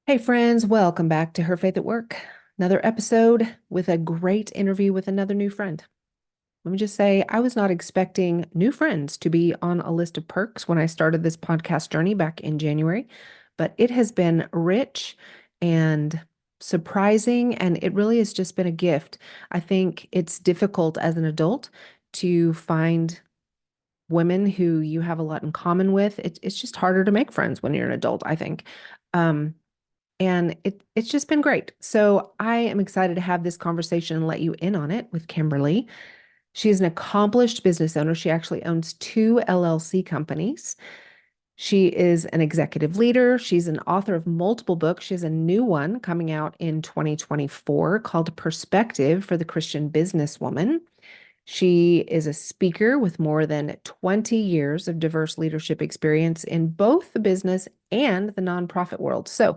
Hey friends, welcome back to Her Faith at Work. Another episode with a great interview with another new friend. Let me just say, I was not expecting new friends to be on a list of perks when I started this podcast journey back in January, but it has been rich and surprising, and it really has just been a gift. I think it's difficult as an adult to find women who you have a lot in common with. It's just harder to make friends when you're an adult, I think. Um, and it's just been great. So I am excited to have this conversation and let you in on it with Kimberly. She is an accomplished business owner. She actually owns two LLC companies. She is an executive leader. She's an author of multiple books. She has a new one coming out in 2024 called Perspective for the Christian Businesswoman. She is a speaker with more than 20 years of diverse leadership experience in both the business and the nonprofit world. So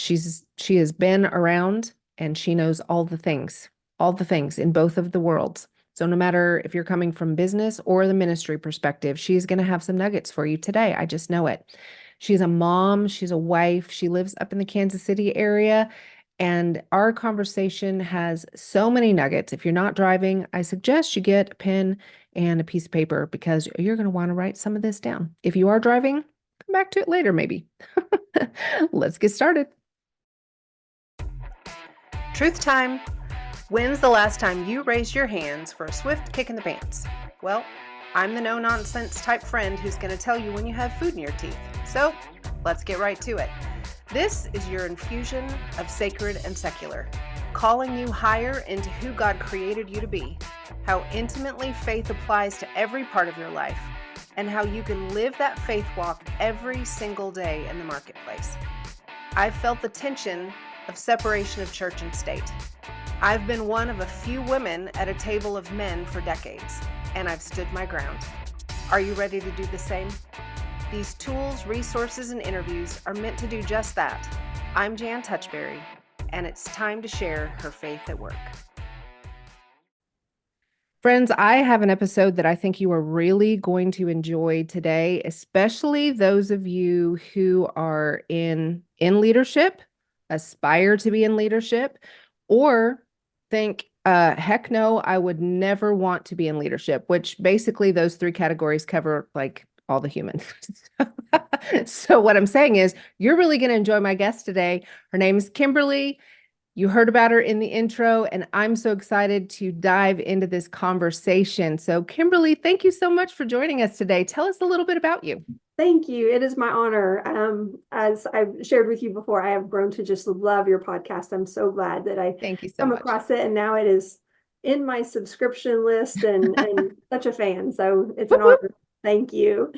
she has been around and she knows all the things in both of the worlds. So no matter if you're coming from business or the ministry perspective, she's going to have some nuggets for you today. I just know it. She's a mom, she's a wife, she lives up in the Kansas City area, and our conversation has so many nuggets. If you're not driving, I suggest you get a pen and a piece of paper because you're going to want to write some of this down. If you are driving, come back to it later, maybe. Let's get started. Truth time. When's the last time you raised your hands for a swift kick in the pants? Well, I'm the no-nonsense type friend who's going to tell you when you have food in your teeth. So let's get right to it. This is your infusion of sacred and secular, calling you higher into who God created you to be, how intimately faith applies to every part of your life, and how you can live that faith walk every single day in the marketplace. I've felt the tension of separation of church and state. I've been one of a few women at a table of men for decades, and I've stood my ground. Are you ready to do the same? These tools, resources, and interviews are meant to do just that. I'm Jan Touchberry, and it's time to share her faith at work. Friends, I have an episode that I think you are really going to enjoy today, especially those of you who are in leadership, aspire to be in leadership, or think, heck no, I would never want to be in leadership, which basically those three categories cover like all the humans. So what I'm saying is you're really going to enjoy my guest today. Her name is Kimberly. You heard about her in the intro, and I'm so excited to dive into this conversation. So Kimberly, thank you so much for joining us today. Tell us a little bit about you. Thank you. It is my honor. As I've shared with you before, I have grown to just love your podcast. I'm so glad that I Thank you so come much. across it, and now it is in my subscription list and such a fan. So it's an Whoop, whoop. honor. Thank you.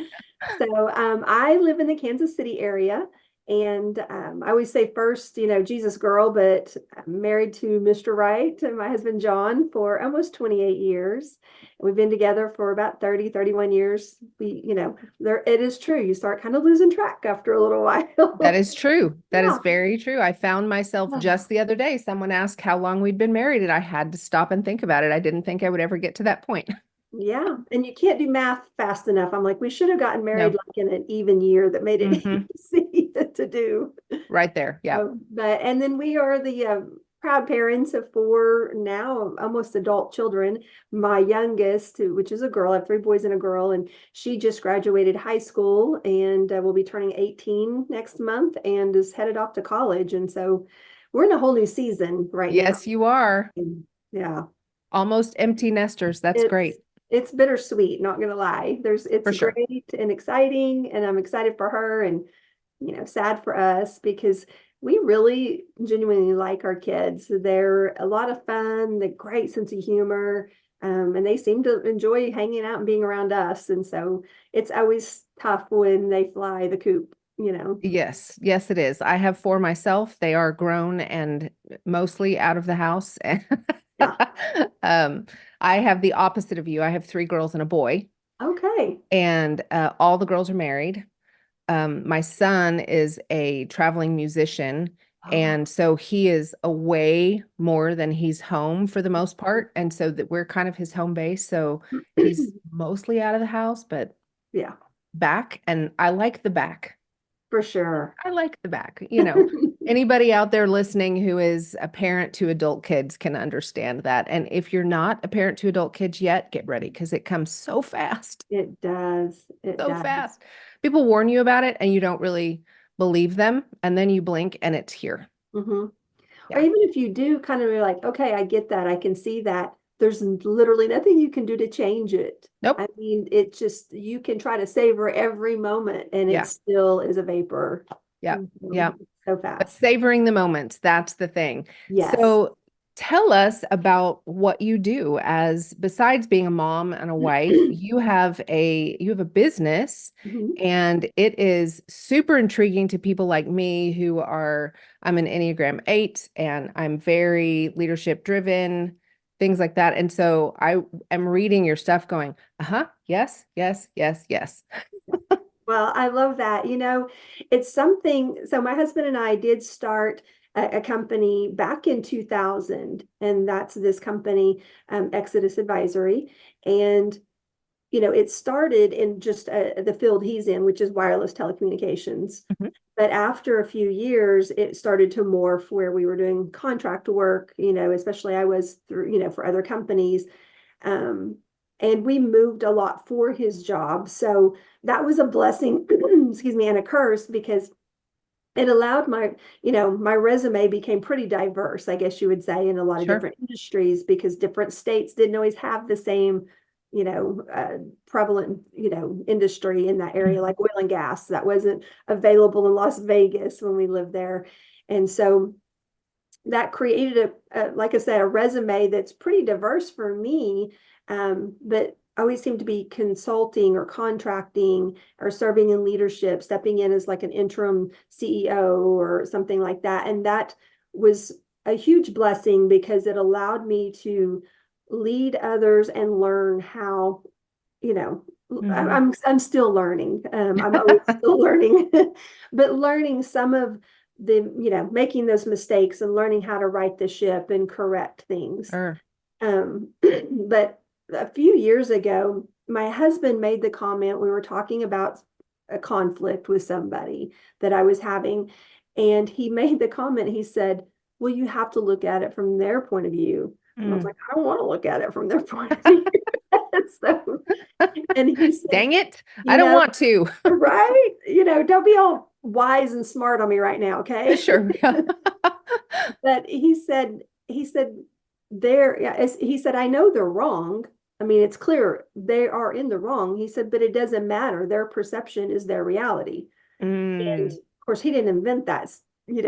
So I live in the Kansas City area, and I always say first, Jesus girl, but I'm married to Mr. Wright and my husband John for almost 28 years. We've been together for about 31 years. It is true. You start kind of losing track after a little That while. is true. That is Yeah. very true. I found myself just the other day, someone asked how long we'd been married, and I had to stop and think about it. I didn't think I would ever get to that point. Yeah. And you can't do math fast enough. I'm like, we should have gotten married No. like in an even year that made it Hmm. easy to do. Right there. Yeah. And then we are the proud parents of four now almost adult children. My youngest, which is a girl, I have three boys and a girl, and she just graduated high school and will be turning 18 next month and is headed off to college. And so we're in a whole new season right now. Yes, you are. And yeah, Almost empty nesters. That's it's great. it's bittersweet, not gonna lie. It's For sure. great and exciting, and I'm excited for her and sad for us because we really genuinely like our kids. They're a lot of fun, they're great sense of humor, and they seem to enjoy hanging out and being around us. And so it's always tough when they fly the coop. Yes. Yes, it is. I have four myself. They are grown and mostly out of the house. Yeah. Um, I have the opposite of you. I have three girls and a boy, Okay. and all the girls are married. My son is a traveling musician, Oh, and so he is away more than he's home for the most part. And so that we're kind of his home base. So he's mostly out of the house, but yeah. back, and I like the back. For sure. I like the back. Anybody out there listening who is a parent to adult kids can understand that. And if you're not a parent to adult kids yet, get ready because it comes so fast, It does. It so does. fast. People warn you about it and you don't really believe them. And then you blink and it's here. Hmm. Or Yeah. even if you do kind of be like, okay, I get that. I can see that. There's literally nothing you can do to change it. Nope. I mean, it just, you can try to savor every moment and it Yeah. still is a vapor. Yeah. Yeah. So But fast. savoring the moments, that's the thing. Yes. So tell us about what you do as besides being a mom and a wife, you have a business Mhm. and it is super intriguing to people like me I'm an Enneagram 8 and I'm very leadership driven, things like that. And so I am reading your stuff going, uh-huh, yes, yes, yes, yes. Well, I love that. It's something. So my husband and I did start a company back in 2000, and that's this company, Exodus Advisory. And, it started in just the field he's in, which is wireless telecommunications. Mhm. But after a few years, it started to morph where we were doing contract work, especially I was through, for other companies. Um, and we moved a lot for his job. So that was a blessing, excuse me, and a curse because it allowed my resume became pretty diverse, I guess you would say, in a lot of Sure. different industries because different states didn't always have the same, prevalent, industry in that area, Mhm. like oil and gas. That wasn't available in Las Vegas when we lived there. And so that created like I said, a resume that's pretty diverse for me. But I always seem to be consulting or contracting or serving in leadership, stepping in as like an interim CEO or something like that. And that was a huge blessing because it allowed me to lead others and learn how, you know, Mhm. I'm still learning. I'm always still learning, but learning some of making those mistakes and learning how to right the ship and correct things. Sure. But a few years ago, my husband made the comment, we were talking about a conflict with somebody that I was having, and he made the comment, he said, well, you have to look at it from their point of view. And I was Mm. like, I don't want to look at it from their point of view. So, and he said, Dang it. I you don't know, want to. right? Don't be all wise and smart on me right now, okay? Sure. Yeah. But he said, there, yeah, he said, I know they're wrong. I mean, it's clear they are in the wrong. He said, but it doesn't matter. Their perception is their reality. And Mm. of course, he didn't invent that,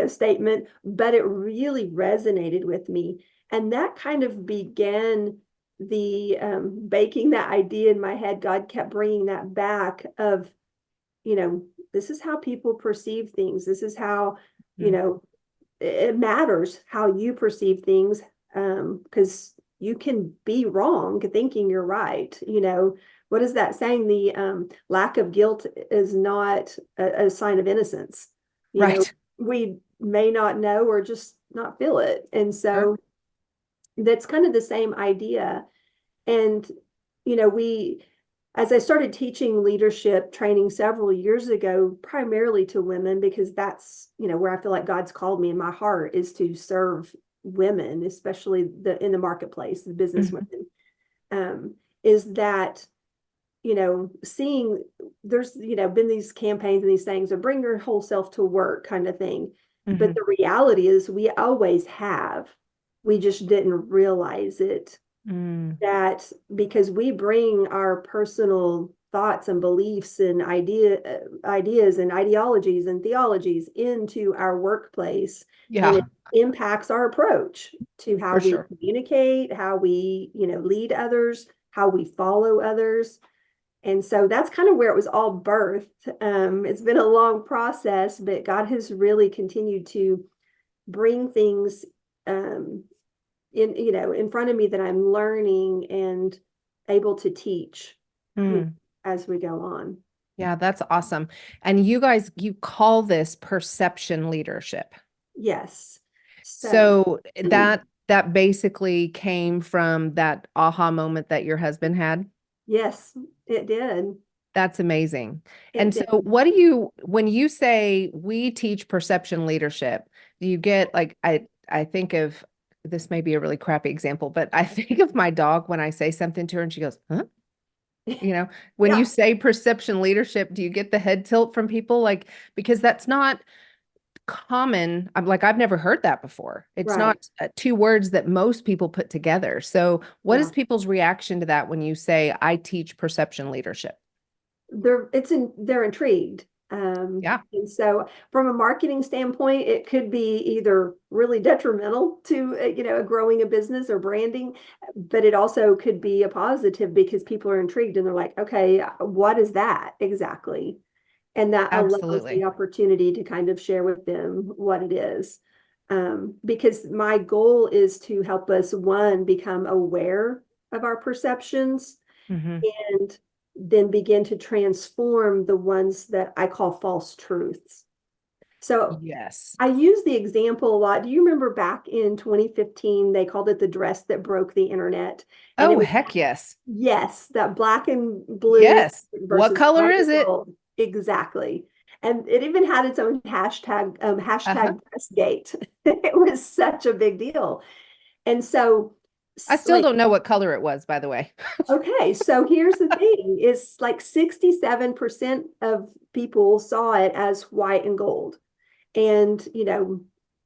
statement, but it really resonated with me. And that kind of began the baking that idea in my head. God kept bringing that back of, you know, this is how people perceive things. This is how, you Mm. know, it matters how you perceive things, because you can be wrong thinking you're right. What is that saying? The lack of guilt is not a sign of innocence. Right. We may not know or just not feel it. And Sure. so that's kind of the same idea. And, we, as I started teaching leadership training several years ago, primarily to women, because that's, where I feel like God's called me in my heart is to serve women, especially in the marketplace, the business Mhm. women, is that, seeing there's, been these campaigns and these things of bring your whole self to work kind of thing. But Mhm. the reality is we always have. We just didn't realize it, Mm. that because we bring our personal thoughts and beliefs and ideas and ideologies and theologies into our workplace, and it Yeah, impacts our approach to how for we sure. communicate, how we, lead others, how we follow others. And so that's kind of where it was all birthed. It's been a long process, but God has really continued to bring things um, in front of me that I'm learning and able to teach, Mm. as we go on. Yeah, that's awesome. And you call this perception leadership. Yes. So So that basically came from that aha moment that your husband had. yes, it did. That's amazing. It And so did. when you say we teach perception leadership, do you get like, I think of, this may be a really crappy example, but I think of my dog when I say something to her and she goes, huh? You know, when you Yeah, say perception leadership, do you get the head tilt from people? Like, because that's not common. I'm like, I've never heard that before. It's right. not two words that most people put together. So, what is Yeah. people's reaction to that when you say, I teach perception leadership? They're intrigued. Yeah, And so from a marketing standpoint, it could be either really detrimental to, growing a business or branding, but it also could be a positive because people are intrigued and they're like, okay, what is that exactly? And that allows the absolutely. opportunity to kind of share with them what it is. Because my goal is to help us, one, become aware of our perceptions Hmm. and then begin to transform the ones that I call false truths. So Yes. I use the example a lot. Do you remember back in 2015, they called it the dress that broke the internet? And it Oh, was, heck yes. yes, that black and blue Yes. What versus color white and is it? gold. Exactly. And it even had its own Uh-huh. hashtag Dressgate. It was such a big deal. And so, I still like, don't know what color it was, by the way. okay, so here's the thing is like 67% of people saw it as white and gold. And,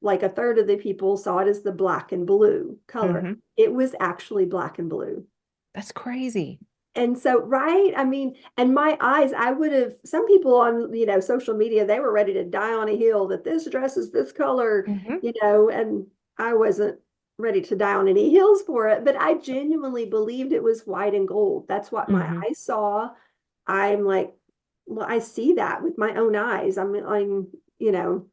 like a third of the people saw it as the black and blue color. Hmm. It was actually black and blue. That's crazy. And so, right, I mean, and my eyes, I would have, some people on, social media, they were ready to die on a hill that this dress is this color, Hmm. and I wasn't ready to die on any hills for it, but I genuinely believed it was white and gold. That's what my Hmm. eyes saw. I'm like, well, I see that with my own eyes. You know,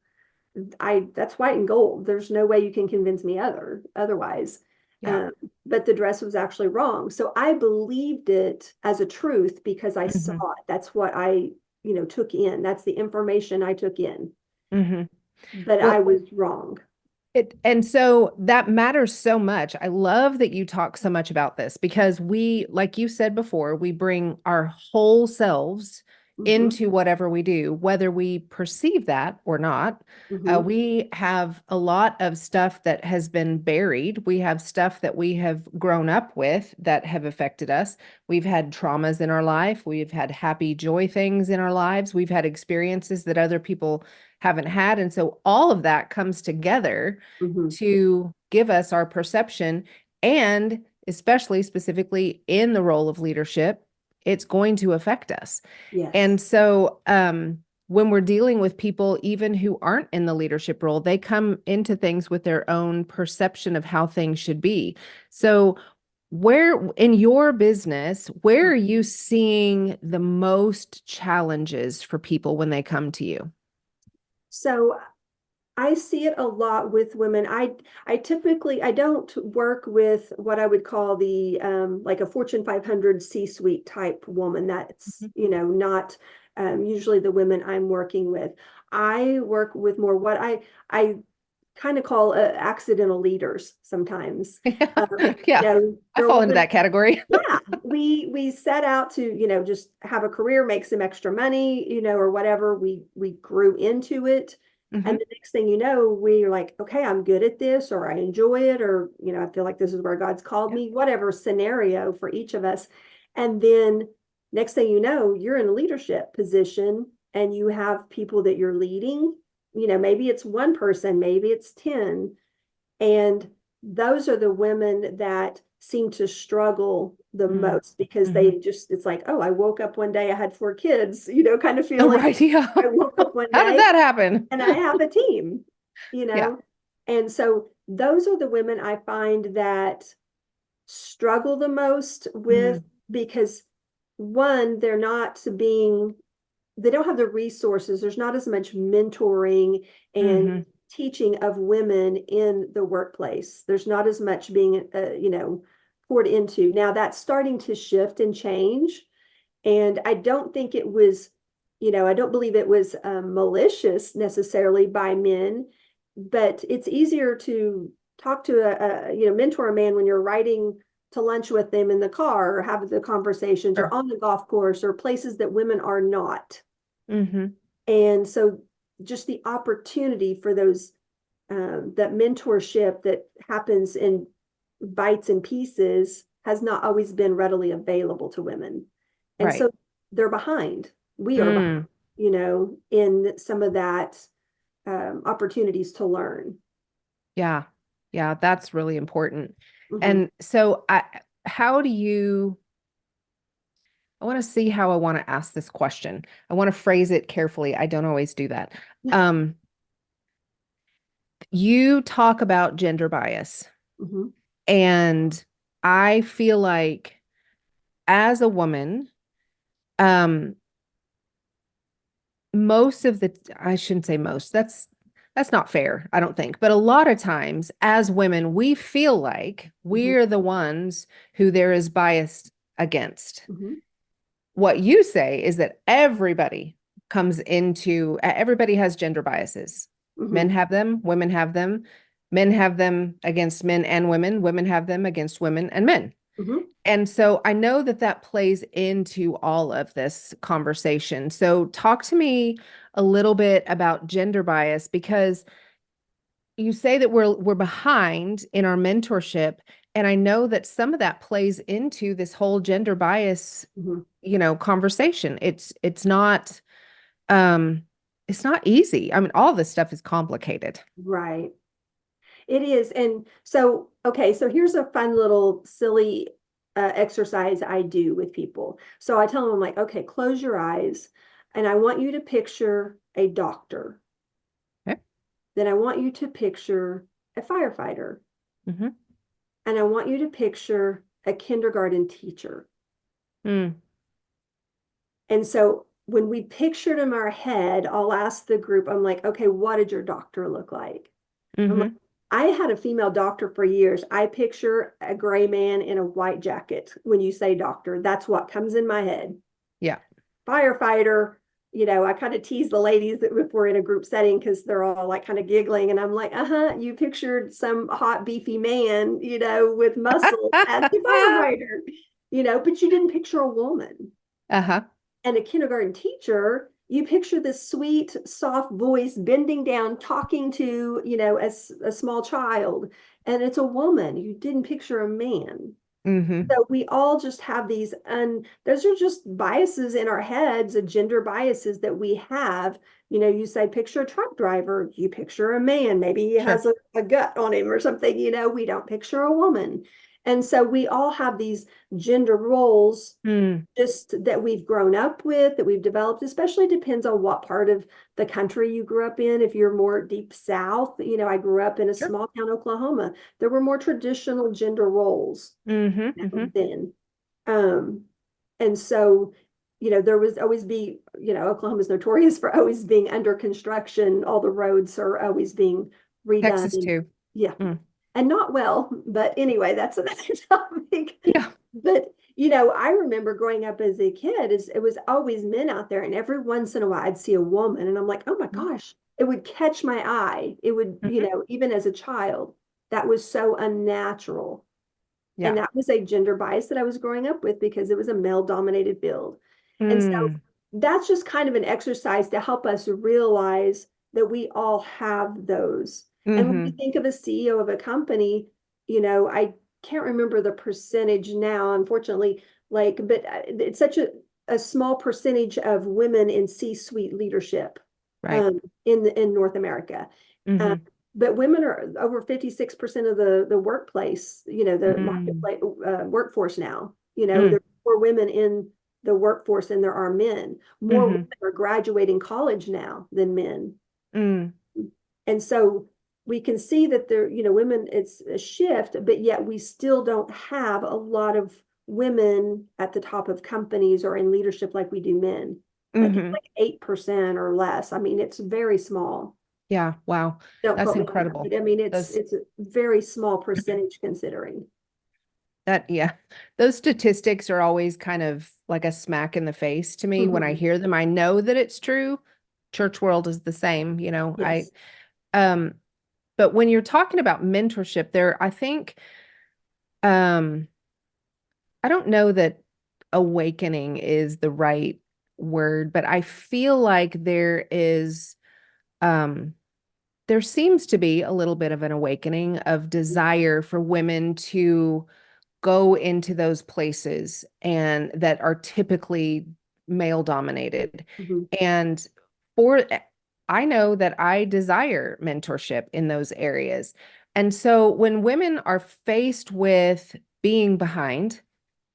that's white and gold. There's no way you can convince me otherwise. Yeah. Um, but the dress was actually wrong. So I believed it as a truth because I saw Hmm. it. That's what I, took in. That's the information I took in. Hmm. But I Well, was wrong. and so that matters so much. I love that you talk so much about this because we, like you said before, we bring our whole selves Hmm. into whatever we do, whether we perceive that or not. Hmm. We have a lot of stuff that has been buried. We have stuff that we have grown up with that have affected us. We've had traumas in our life. We've had happy, joy things in our lives. We've had experiences that other people haven't had. And so all of that comes together Hmm. to give us our perception. And especially specifically in the role of leadership, it's going to affect us. Yes. And so, when we're dealing with people, even who aren't in the leadership role, they come into things with their own perception of how things should be. So, where in your business, where are you seeing the most challenges for people when they come to you? So I see it a lot with women. I typically I don't work with what I would call the like a Fortune 500 C-suite type woman. That's, Mhm. not usually the women I'm working with. I work with more what I kind of call accidental leaders sometimes. Yeah, I They're fall into women. that category. Yeah, we set out to, just have a career, make some extra money, or whatever. We grew into it. And Hmm. the next thing you know, we're like, okay, I'm good at this, or I enjoy it, or, I feel like this is where God's called Yeah. me, whatever scenario for each of us. And then next thing you know, you're in a leadership position and you have people that you're leading. Maybe it's one person, maybe it's 10, and those are the women that seem to struggle the most because Mm-hmm. it's like, oh, I woke up one day, I had 4 kids, kind of Oh, feeling. right. Yeah. I woke up one How did day that happen? and I have a team, you Yeah. know? And so those are the women I find that struggle the most with Mm-hmm. because one, they don't have the resources. There's not as much mentoring and Mm-hmm. teaching of women in the workplace. There's not as much being, poured into. Now that's starting to shift and change. And I don't think it was, I don't believe it was malicious necessarily by men, but it's easier to talk to mentor a man when you're writing to lunch with them in the car or have the conversations or Sure. on the golf course or places that women are not. Mm-hmm. And so just the opportunity for those, that mentorship that happens in bites and pieces has not always been readily available to women. And Right. so they're behind. We are behind, Mm. in some of that, opportunities to learn. Yeah. Yeah, that's really important. Mhm. And so how do you, I want to see how I want to ask this question. I want to phrase it carefully. I don't always do that. Um, you talk about gender bias, Mhm. and I feel like as a woman, um, most of the, I shouldn't say most, that's not fair, I don't think. But a lot of times as women, we feel like Mhm. we're the ones who there is bias against. Mhm. What you say is that everybody has gender biases. Men Mhm. have them, women have them, men have them against men and women have them against women and men. Mhm. And so I know that that plays into all of this conversation. So talk to me a little bit about gender bias, because you say that we're behind in our mentorship, and I know that some of that plays into this whole gender bias, Mhm. conversation. Um it's not easy. I mean, all this stuff is complicated. Right. It is. And so, okay, so here's a fun little silly exercise I do with people. So I tell them, I'm like, okay, close your eyes, and I want you to picture a doctor. Okay. Then I want you to picture a firefighter. Mm-hmm. And I want you to picture a kindergarten teacher. Mm. And so when we pictured in our head, I'll ask the group, I'm like, okay, what did your doctor look like? I'm like, Mm-hmm. I had a female doctor for years. I picture a gray man in a white jacket. When you say doctor, that's what comes in my head. Yeah. Firefighter, I kind of tease the ladies if we're in a group setting because they're all like kind of giggling. And I'm like, you pictured some hot, beefy man, with muscle as the firefighter, but you didn't picture a woman. Uh-huh. And a kindergarten teacher, you picture this sweet, soft voice bending down, talking to, as a small child. And it's a woman. You didn't picture a man. Mm-hmm. So we all just have these, and those are just biases in our heads, gender biases that we have. You say, picture a truck driver, you picture a man, maybe he has Sure. a gut on him or something, we don't picture a woman. And so we all have these gender roles Mm. just that we've grown up with, that we've developed, especially depends on what part of the country you grew up in. If you're more deep south, I grew up in a Sure. small town, Oklahoma. There were more traditional gender roles Mm-hmm. Mm-hmm. then. Um, and so, there was always be, Oklahoma's notorious for always being under construction. All the roads are always being redone. Texas And too. yeah, Mm. and not well, but anyway, that's another topic. Yeah. But I remember growing up as a kid, it was always men out there, and every once in a while I'd see a woman, and I'm like, oh my gosh, it would catch my eye. It would, Mm-hmm. even as a child, that was so unnatural. And Yeah. that was a gender bias that I was growing up with because it was a male dominated field. And so Mm. that's just kind of an exercise to help us realize that we all have those. And when you Mm-hmm. think of a CEO of a company, I can't remember the percentage now, unfortunately, but it's such a small percentage of women in C-suite leadership Right. in North America. Um, Mm-hmm. but women are over 56% of the workplace, the Mm. marketplace, workforce now. Mm. There's more women in the workforce than there are men. More women Mm-hmm. are graduating college now than men. Mm. And so we can see that there, women, it's a shift, but yet we still don't have a lot of women at the top of companies or in leadership like we do men. Like it's Mm-hmm. like 8% or less. I mean, it's very small. Yeah. Wow. Don't That's quote me on that, incredible. but I mean, it's Those it's a very small percentage considering. yeah. Those statistics are always kind of like a smack in the face to me when I Mhm. hear them. I know that it's true. Church world is the same, Yes. um but when you're talking about mentorship there, I think um I don't know that awakening is the right word, but I feel like um, there seems to be a little bit of an awakening of desire for women to go into those places and that are typically male dominated. Mhm. And for I know that I desire mentorship in those areas. And so when women are faced with being behind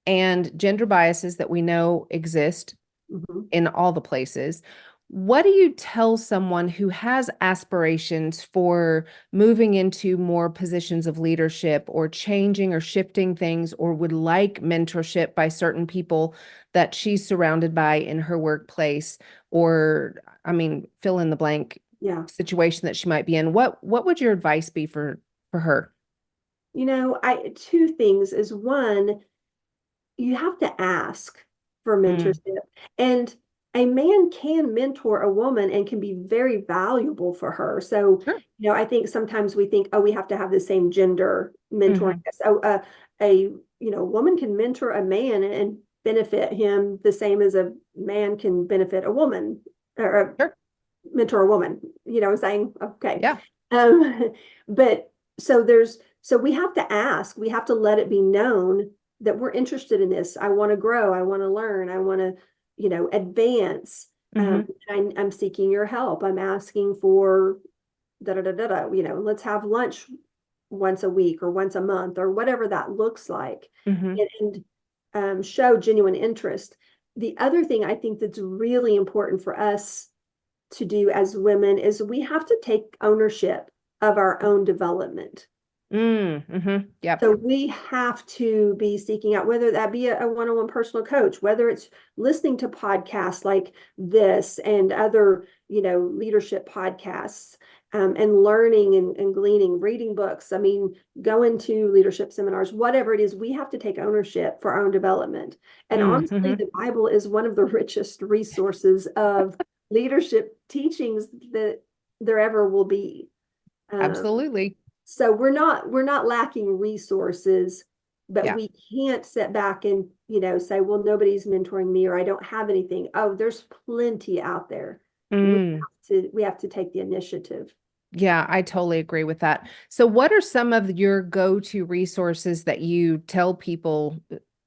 and gender biases that we know exist Mhm. in all the places. What do you tell someone who has aspirations for moving into more positions of leadership or changing or shifting things or would like mentorship by certain people that she's surrounded by in her workplace or, I mean, fill in the blank Yeah. situation that she might be in? What would your advice be for her? I two things is one, you have to ask for Mm, mentorship. And a man can mentor a woman and can be very valuable for her. So, sure. I think sometimes we think, oh, we have to have the same gender mentoring. Hmm. So, woman can mentor a man and benefit him the same as a man can benefit a woman or Sure. mentor a woman. I'm saying, okay. Yeah. Um, but so we have to ask, we have to let it be known that we're interested in this. I want to grow. I want to learn. I want to, advance. Hmm. I'm seeking your help. I'm asking for da da da da da. Let's have lunch once a week or once a month or whatever that looks like, Hmm. and show genuine interest. The other thing I think that's really important for us to do as women is we have to take ownership of our own development. Yep. So we have to be seeking out, whether that be a one-on-one personal coach, whether it's listening to podcasts like this and other, leadership podcasts, and learning and gleaning, reading books. I mean, going to leadership seminars, whatever it is, we have to take ownership for our own development. And honestly, Mm-hmm. the Bible is one of the richest resources of leadership teachings that there ever will be. Um, Absolutely. so we're not lacking resources, but Yeah. we can't sit back and, say, well, nobody's mentoring me or I don't have anything. Oh, there's plenty out there. We Mm. we have to take the initiative. Yeah, I totally agree with that. So, what are some of your go-to resources that you tell people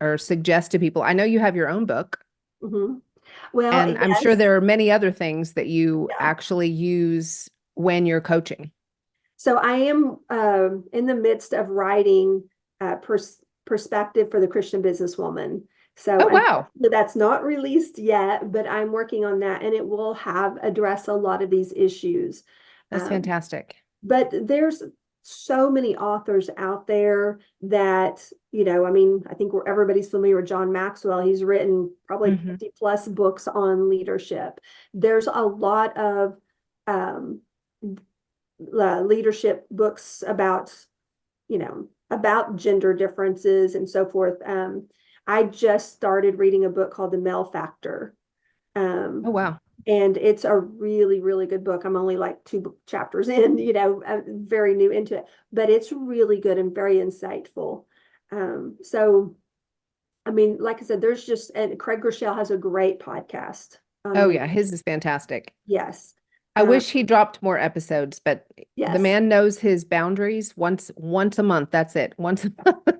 or suggest to people? I know you have your own book, Hmm. Well, and I'm sure yes. there are many other things that you Yeah. actually use when you're coaching. So I am in the midst of writing perspective for the Christian businesswoman. So Oh, wow. unfortunately, that's not released yet, but I'm working on that, and it will have address a lot of these issues. That's Um, fantastic. but there's so many authors out there that, I mean, I think everybody's familiar with John Maxwell. He's written probably Hmm. 50 plus books on leadership. There's a lot of um, leadership books about gender differences and so forth. I just started reading a book called The Male Factor. Oh, Um, wow. and it's a really, really good book. I'm only like two chapters in, I'm very new into it, but it's really good and very insightful. So, I mean, like I said, and Craig Groeschel has a great podcast on Oh, leadership. yeah. His is fantastic. Yes. I Um, wish he dropped more episodes, but the yes. man knows his boundaries. Once a month, that's it. Once a month,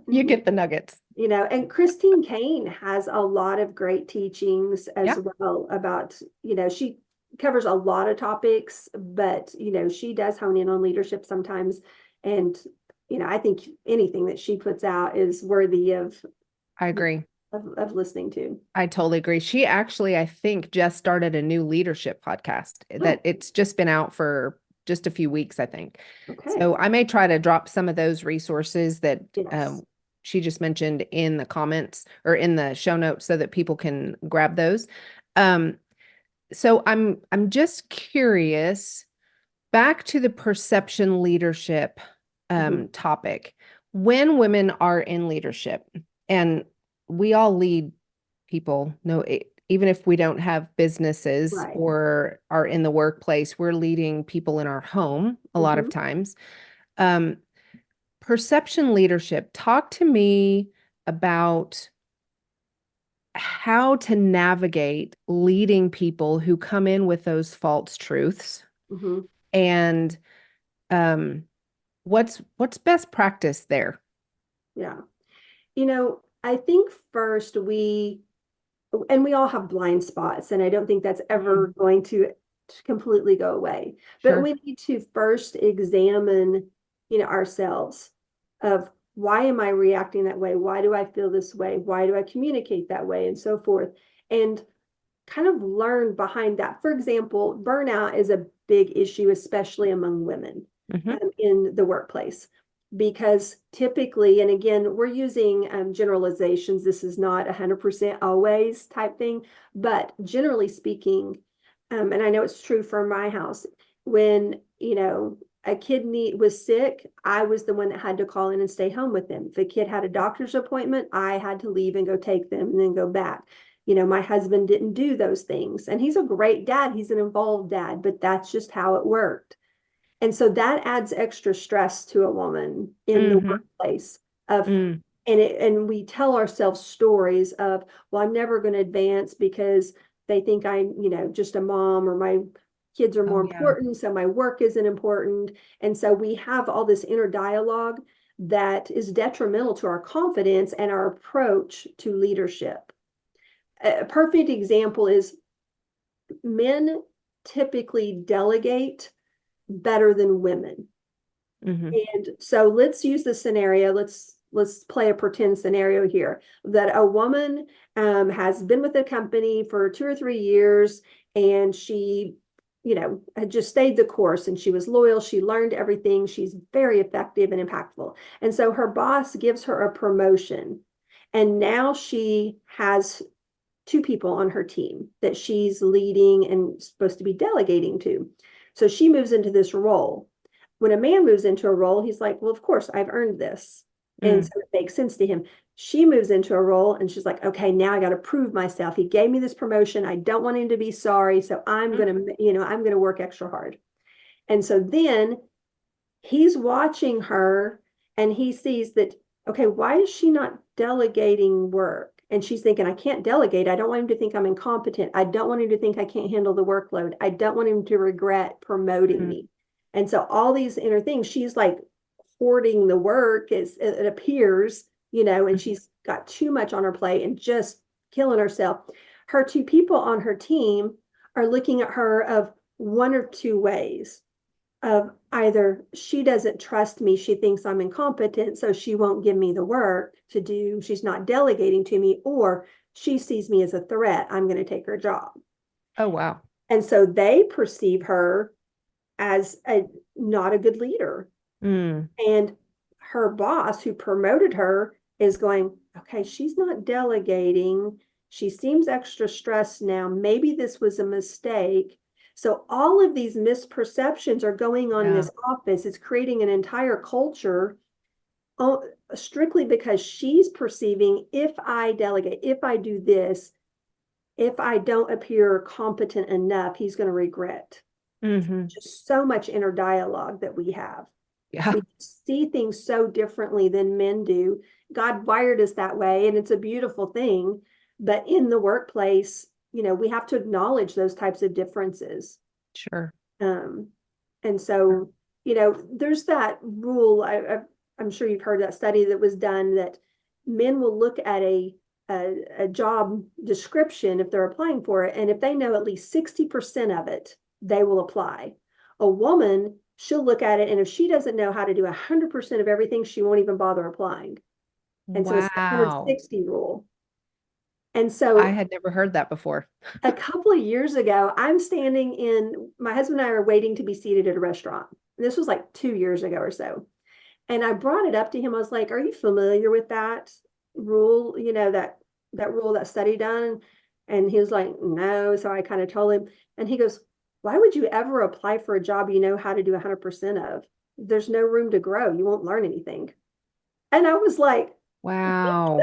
you Mhm. get the nuggets. And Christine Kane has a lot of great teachings as Yeah, well about, she covers a lot of topics, but, she does hone in on leadership sometimes. And, I think anything that she puts out is worthy of, I agree. of listening to. I totally agree. She actually, I think, just started a new leadership podcast that Oh, it's just been out for just a few weeks, I think. okay. So I may try to drop some of those resources that Yes. she just mentioned in the comments or in the show notes so that people can grab those. Um, so I'm just curious, back to the perception leadership Mhm. topic. When women are in leadership, and we all lead people, no, even if we don't have businesses Right. or are in the workplace, we're leading people in our home a lot of Mhm. times. Um, Perception leadership. Talk to me about how to navigate leading people who come in with those false truths Mhm. and um, what's best practice there? Yeah. I think first and we all have blind spots, and I don't think that's ever Mhm. going to completely go away. But Sure. we need to first examine, ourselves of why am I reacting that way? Why do I feel this way? Why do I communicate that way? And so forth. And kind of learn behind that. For example, burnout is a big issue, especially among women Hmm. in the workplace. Because typically, and again, we're using generalizations. This is not 100% always type thing, but generally speaking, and I know it's true for my house, when, a kid was sick, I was the one that had to call in and stay home with them. If a kid had a doctor's appointment, I had to leave and go take them and then go back. My husband didn't do those things. And he's a great dad. He's an involved dad, but that's just how it worked. And so that adds extra stress to a woman in the Hmm. workplace of Mm. and we tell ourselves stories of, well, I'm never going to advance because they think I'm, just a mom, or my kids are more Oh yeah. important, so my work isn't important. And so we have all this inner dialogue that is detrimental to our confidence and our approach to leadership. A perfect example is men typically delegate better than women. Hmm. And so let's use the scenario. Let's play a pretend scenario here that a woman has been with a company for 2 or 3 years, and she, had just stayed the course, and she was loyal. She learned everything. She's very effective and impactful. And so her boss gives her a promotion, and now she has two people on her team that she's leading and supposed to be delegating to. So she moves into this role. When a man moves into a role, he's like, well, of course, I've earned this. And Mm. so it makes sense to him. She moves into a role and she's like, okay, now I got to prove myself. He gave me this promotion. I don't want him to be sorry. So I'm going to work extra hard. And so then he's watching her and he sees that, okay, why is she not delegating work? And she's thinking, I can't delegate. I don't want him to think I'm incompetent. I don't want him to think I can't handle the workload. I don't want him to regret promoting Mm. me. And so all these inner things, she's like hoarding the work as it appears, and Mhm. she's got too much on her plate and just killing herself. Her two people on her team are looking at her of one or two ways of either she doesn't trust me, she thinks I'm incompetent, so she won't give me the work to do, she's not delegating to me, or she sees me as a threat, I'm going to take her job. Oh wow. And so they perceive her as a not a good leader. Mm. And her boss, who promoted her, is going, okay, she's not delegating. She seems extra stressed now. Maybe this was a mistake. So all of these misperceptions are going on in Yeah. this office. It's creating an entire culture strictly because she's perceiving, if I delegate, if I do this, if I don't appear competent enough, he's going to regret. Hmm. Just so much inner dialogue that we have. Yeah. We see things so differently than men do. God wired us that way, and it's a beautiful thing. But in the workplace, we have to acknowledge those types of differences. Sure. Um, and so, there's that rule. I'm sure you've heard that study that was done that men will look at a job description if they're applying for it, and if they know at least 60% of it, they will apply. A woman, she'll look at it, and if she doesn't know how to do 100% of everything, she won't even bother applying. And so it's the Wow. 160 rule. And I so had never heard that before. a couple of years ago, my husband and I are waiting to be seated at a restaurant. This was like 2 years ago or so. And I brought it up to him. I was like, are you familiar with that rule? That rule, that study done? And he was like, no. So I kind of told him, and he goes, why would you ever apply for a job you know how to do 100% of? There's no room to grow. You won't learn anything. And I was like, Wow.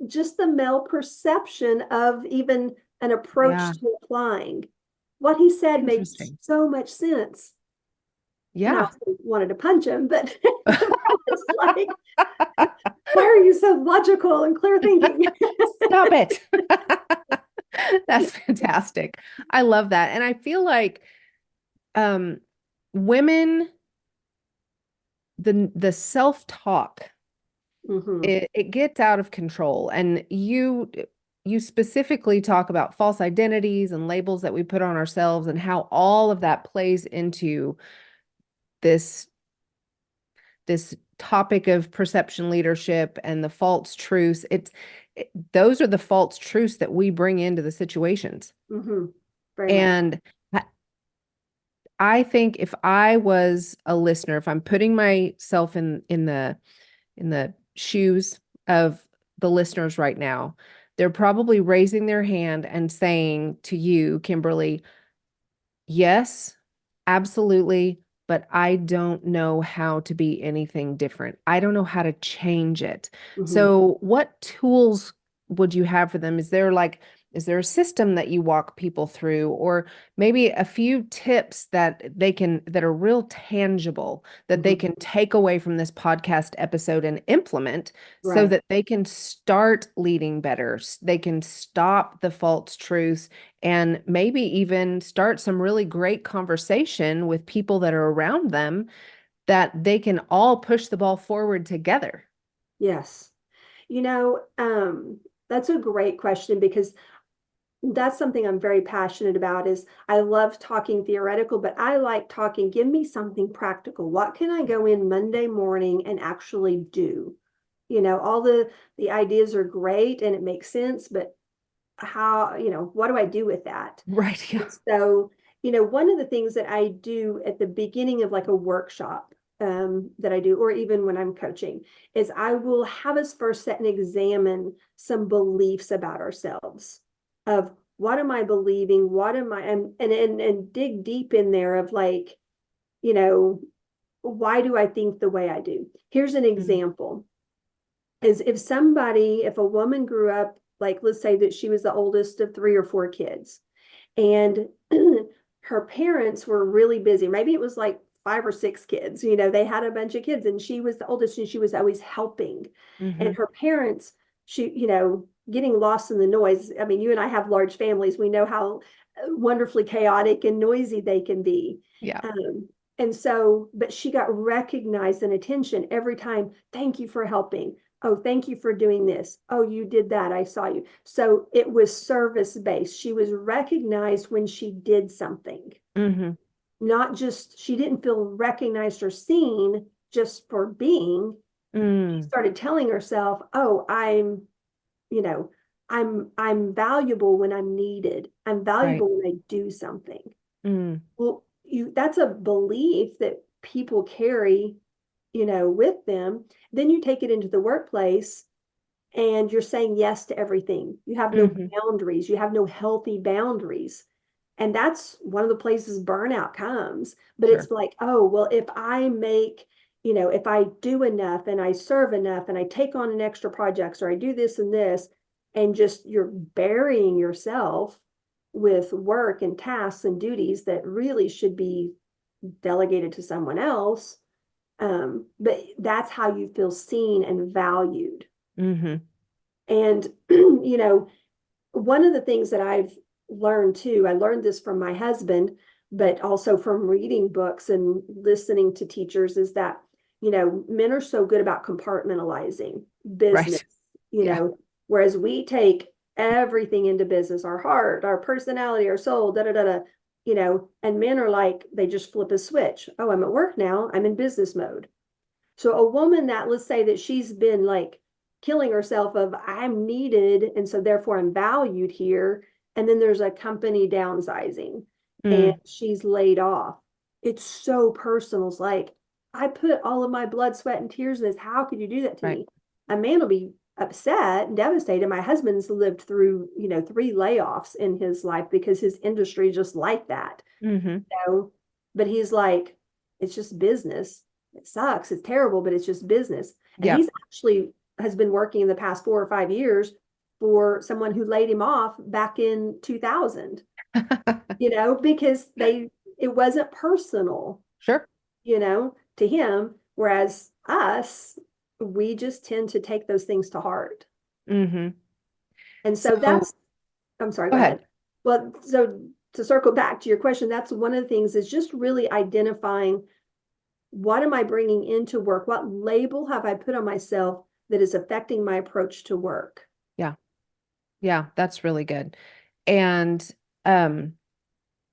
just the male perception of even an Yeah. approach to applying. What he said made Interesting. so much sense. And I Yeah. also wanted to punch him, but It's like, why are you so logical and clear thinking? Stop it. That's fantastic. I love that. And I feel like um women, the self-talk, Hmm. it gets out of control. And you specifically talk about false identities and labels that we put on ourselves and how all of that plays into this this topic of perception leadership and the false truths. Those are the false truths that we bring into the situations. Hmm. Very much. And I I think if I was a listener, if I'm putting myself in the shoes of the listeners right now, they're probably raising their hand and saying to you, Kimberly, yes, absolutely, but I don't know how to be anything different. I don't know how to change it. Hmm. So, what tools would you have for them? Is there a system that you walk people through, or maybe a few tips that are real tangible that they Hmm. can take away from this podcast episode and implement so Right. that they can start leading better? They can stop the false truths and maybe even start some really great conversation with people that are around them that they can all push the ball forward together. Yes. You know, that's a great question because that's something I'm very passionate about is I love talking theoretical, but I like talking, give me something practical. What can I go in Monday morning and actually do? All the ideas are great and it makes sense, but how, what do I do with that? Right. Yeah. So, one of the things that I do at the beginning of like a workshop that I do, or even when I'm coaching, is I will have us first set and examine some beliefs about ourselves of what am I believing? What am I, and dig deep in there of like, you know, why do I think the way I do? Here's an Mm, example is if a woman grew up, like, let's say that she was the oldest of three or four kids and her parents were really busy. Maybe it was like five or six kids. They had a bunch of kids and she was the oldest and she was always helping. And hmm. her parents, getting lost in the noise. I mean, you and I have large families. We know how wonderfully chaotic and noisy they can be. Yeah. And so, but she got recognized and attention every time. Thank you for helping. Oh, thank you for doing this. Oh, you did that. I saw you. So it was service based. She was recognized when she did something, Hmm. not just, she didn't feel recognized or seen just for being. She Mm, started telling herself, oh, you know, I'm valuable when I'm needed. I'm right. valuable when I do something. Mm, Well, that's a belief that people carry, with them. Then you take it into the workplace and you're saying yes to everything. You have no hmm. boundaries. You have no healthy boundaries. And that's one of the places burnout comes. But Sure. it's like, oh, well, if I do enough and I serve enough and I take on an extra projects or I do this and this, and just you're burying yourself with work and tasks and duties that really should be delegated to someone else. But that's how you feel seen and valued. Hmm. And, one of the things that I've learned too, I learned this from my husband, but also from reading books and listening to teachers, is that, men are so good about compartmentalizing business, Right. you Yeah. know, whereas we take everything into business, our heart, our personality, our soul, da da da da, and men are like, they just flip a switch. Oh, I'm at work now. I'm in business mode. So a woman that, let's say that she's been like killing herself of I'm needed and so therefore I'm valued here, and then there's a company downsizing and Mm, she's laid off. It's so personal. It's like I put all of my blood, sweat, and tears in this. How could you do that to right. me? A man will be upset and devastated. My husband's lived through, three layoffs in his life because his industry is just like that. Hmm. know, but he's like, it's just business. It sucks. It's terrible, but it's just business. And Yeah. he's actually has been working in the past 4 or 5 years for someone who laid him off back in 2000, because it wasn't personal, Sure. to him. Whereas us, we just tend to take those things to heart. Mm-hmm. And so So that's, I'm sorry, go go ahead. ahead. Well, so to circle back to your question, that's one of the things is just really identifying what am I bringing into work? What label have I put on myself that is affecting my approach to work? Yeah. Yeah, that's really good. And um,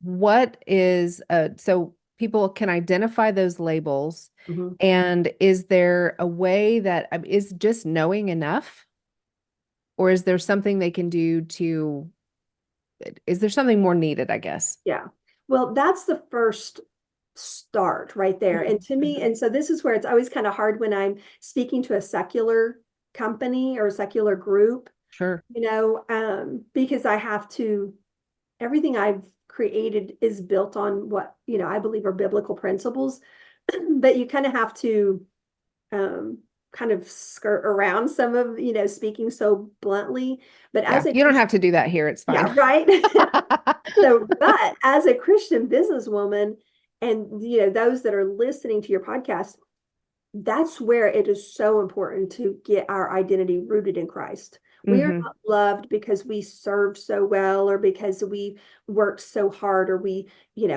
what is so people can identify those labels, Mhm. and is there a way that is just knowing enough, or is there something they can do to, is there something more needed, I guess? Yeah. Well, that's the first start right there. And to me, Mhm. and so this is where it's always kind of hard when I'm speaking to a secular company or a secular group, Sure. because I have to, everything I've created is built on what, I believe are biblical principles, but you kind of have to um, kind of skirt around some of, speaking so bluntly. But Yeah, as a you don't Christian, have to do that here. It's yeah, fine. right. So, but as a Christian businesswoman, and those that are listening to your podcast, that's where it is so important to get our identity rooted in Christ. We are Hmm. not loved because we served so well or because we worked so hard or we,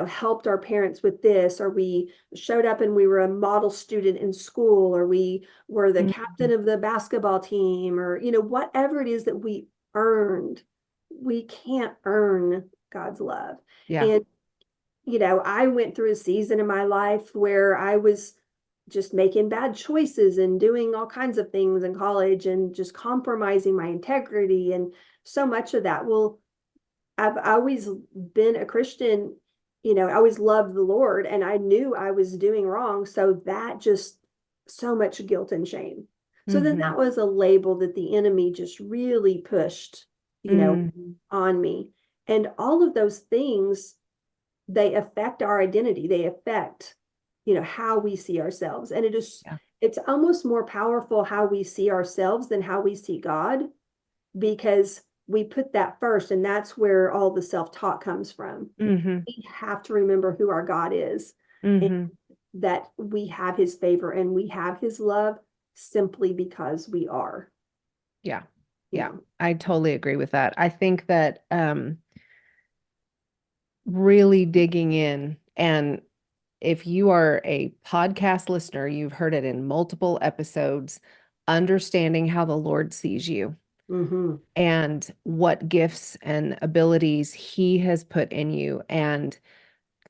helped our parents with this or we showed up and we were a model student in school or we were the captain Hmm. of the basketball team or, whatever it is that we earned. We can't earn God's love. Yeah. And I went through a season in my life where I was just making bad choices and doing all kinds of things in college and just compromising my integrity and so much of that. Well, I've always been a Christian, I always loved the Lord and I knew I was doing wrong. So that just so much guilt and shame. So then Hmm. that was a label that the enemy just really pushed, Hmm. on me. And all of those things, they affect our identity. They affect, how we see ourselves. And Yeah. it's almost more powerful how we see ourselves than how we see God because we put that first. And that's where all the self-talk comes from. Hmm. We have to remember who our God is and Hmm. that we have his favor and we have his love simply because we are, Yeah. you Yeah. know. I totally agree with that. I think that really digging in, and if you are a podcast listener, you've heard it in multiple episodes, understanding how the Lord sees you Mm-hmm. and what gifts and abilities he has put in you, and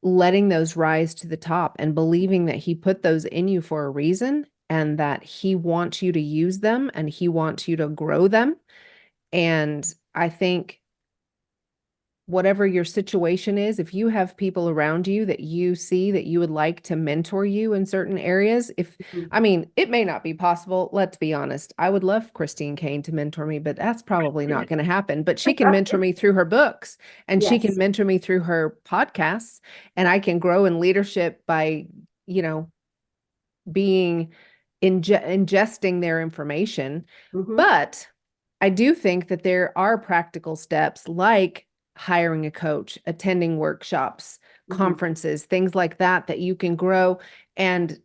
letting those rise to the top and believing that he put those in you for a reason and that he wants you to use them and he wants you to grow them. And I think whatever your situation is, if you have people around you that you see that you would like to mentor you in certain areas, if, Mm-hmm. I mean, it may not be possible. Let's be honest. I would love Christine Kane to mentor me, but that's probably not going to happen. But she can mentor me through her books and she can Yes. mentor me through her podcasts, and I can grow in leadership by, you know, being ingesting their information. Mm-hmm. But I do think that there are practical steps like hiring a coach, attending workshops, Mm-hmm. conferences, things like that, that you can grow. And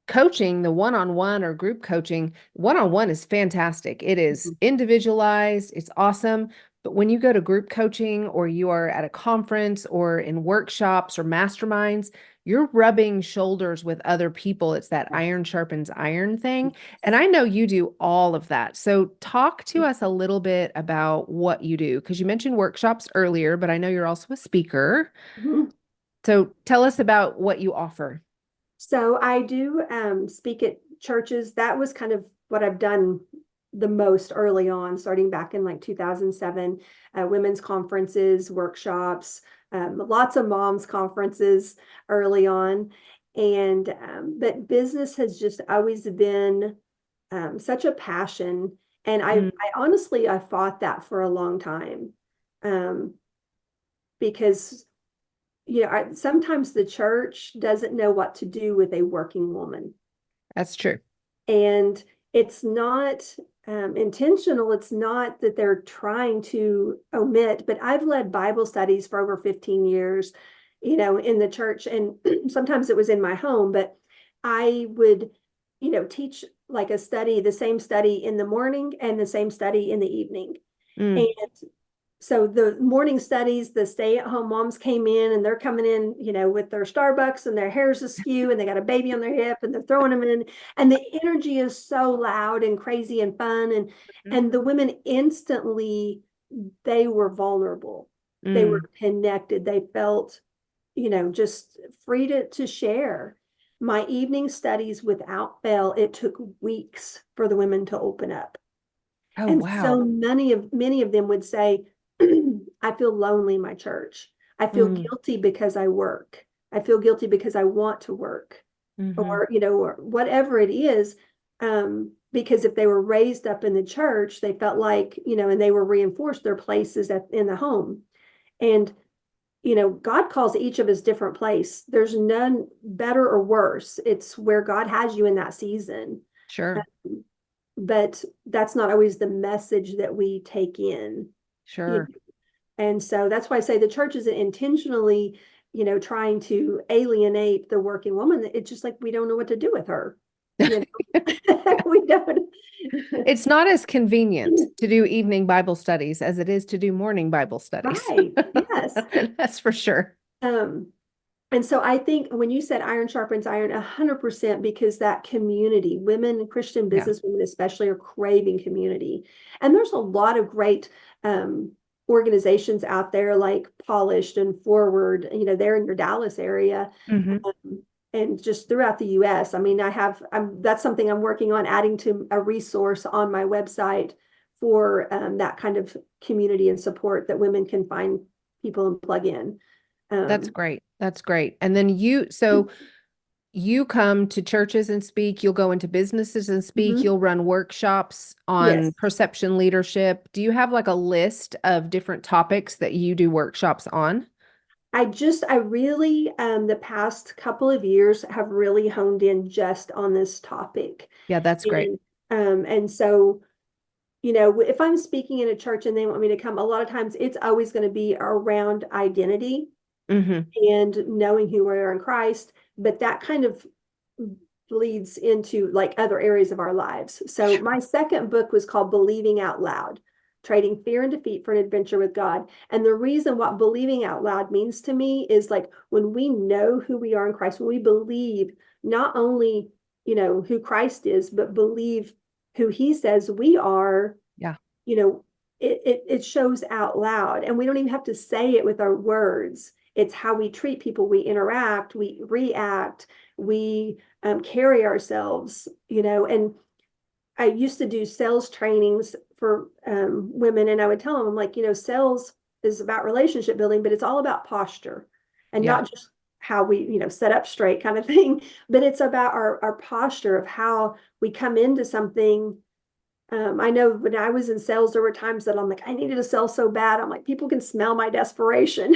coaching, the one-on-one or group coaching, one-on-one is fantastic. It is Mm-hmm. individualized, it's awesome. But when you go to group coaching or you are at a conference or in workshops or masterminds, you're rubbing shoulders with other people. It's that Yes. iron sharpens iron thing. And I know you do all of that. So talk to us a little bit about what you do, because you mentioned workshops earlier, but I know you're also a speaker. Mhm. So tell us about what you offer. So I do speak at churches. That was kind of what I've done the most early on, starting back in like 2007, women's conferences, workshops, lots of moms conferences early on. And but business has just always been such a passion. And I honestly, I fought that for a long time um, because sometimes the church doesn't know what to do with a working woman. That's true. And it's not intentional. It's not that they're trying to omit, but I've led Bible studies for over 15 years, in the church. And sometimes it was in my home, but I would, teach like a study, the same study in the morning and the same study in the evening. Mm. And so the morning studies, the stay-at-home moms came in and they're coming in, with their Starbucks and their hair's askew and they got a baby on their hip and they're throwing them in. And the energy is so loud and crazy and fun. And the women instantly, they were vulnerable. They were connected. They felt, just free to share. My evening studies, without fail, it took weeks for the women to open up. Oh, And wow. so many of them would say, I feel lonely in my church. I feel guilty because I work. I feel guilty because I want to work, or, or whatever it is. Because if they were raised up in the church, they felt like, and they were reinforced their places in the home. And, God calls each of us different place. There's none better or worse. It's where God has you in that season. Sure. But that's not always the message that we take in. Sure. And so that's why I say the church isn't intentionally, trying to alienate the working woman. It's just like we don't know what to do with her. We don't. It's not as convenient to do evening Bible studies as it is to do morning Bible studies. Right. Yes. That's for sure. And so I think when you said iron sharpens iron, 100%, because that community, women, Christian Yeah. businesswomen especially, are craving community. And there's a lot of great organizations out there like Polished and Forward, they're in your Dallas area. And just throughout the US. I mean, that's something I'm working on, adding to a resource on my website for that kind of community and support that women can find people and plug in. That's great. That's great. And then you come to churches and speak, you'll go into businesses and speak, you'll run workshops on Yes. perception leadership. Do you have like a list of different topics that you do workshops on? I really, the past couple of years have really honed in just on this topic. Yeah, that's great. And so, if I'm speaking in a church and they want me to come, a lot of times it's always going to be around identity and knowing who we are in Christ. But that kind of bleeds into like other areas of our lives. So my second book was called Believing Out Loud: Trading Fear and Defeat for an Adventure with God. And the reason what believing out loud means to me is like when we know who we are in Christ, when we believe not only, who Christ is, but believe who he says we are, Yeah. It shows out loud. And we don't even have to say it with our words. It's how we treat people, we interact, we react, we carry ourselves, and I used to do sales trainings for women, and I would tell them, I'm like, sales is about relationship building, but it's all about posture and not just how we, set up straight kind of thing, but it's about our posture of how we come into something. I know when I was in sales, there were times that I'm like, I needed to sell so bad. I'm like, people can smell my desperation,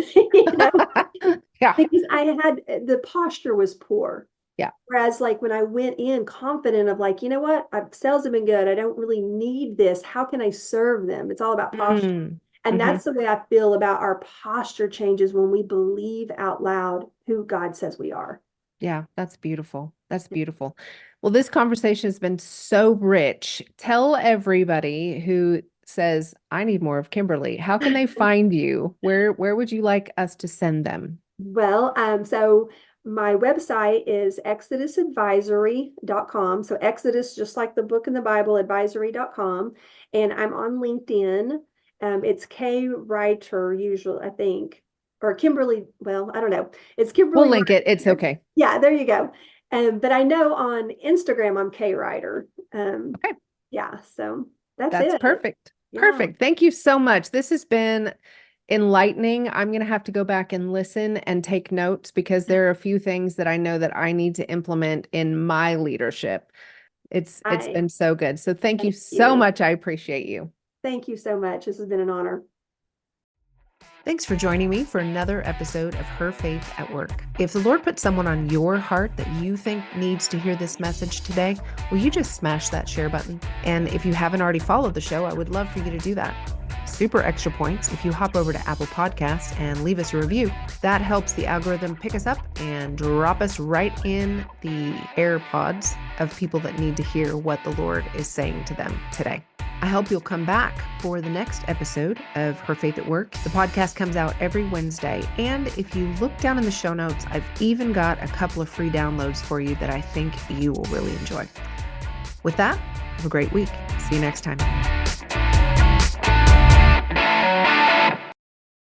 Yeah. because the posture was poor. Yeah. Whereas like when I went in confident of like, what, sales have been good. I don't really need this. How can I serve them? It's all about posture. And that's the way I feel about our posture changes when we believe out loud who God says we are. Yeah, that's beautiful. That's beautiful. Well, this conversation has been so rich. Tell everybody who says, I need more of Kimberly. How can they find you? Where would you like us to send them? Well, so my website is exodusadvisory.com. So Exodus, just like the book in the Bible, advisory.com. And I'm on LinkedIn. It's K Writer usually, I think, or Kimberly. Well, I don't know. It's Kimberly. We'll link it. It's okay. Yeah, there you go. But I know on Instagram, I'm K Writer. Okay. Yeah, so that's it. Perfect. Yeah. Perfect. Thank you so much. This has been enlightening. I'm going to have to go back and listen and take notes because there are a few things that I know that I need to implement in my leadership. It's been so good. So thank you so much. I appreciate you. Thank you so much. This has been an honor. Thanks for joining me for another episode of Her Faith at Work. If the Lord put someone on your heart that you think needs to hear this message today, will you just smash that share button? And if you haven't already followed the show, I would love for you to do that. super extra points if you hop over to Apple Podcasts and leave us a review. That helps the algorithm pick us up and drop us right in the AirPods of people that need to hear what the Lord is saying to them today. I hope you'll come back for the next episode of Her Faith at Work. The podcast comes out every Wednesday. And if you look down in the show notes, I've even got a couple of free downloads for you that I think you will really enjoy. With that, have a great week. See you next time.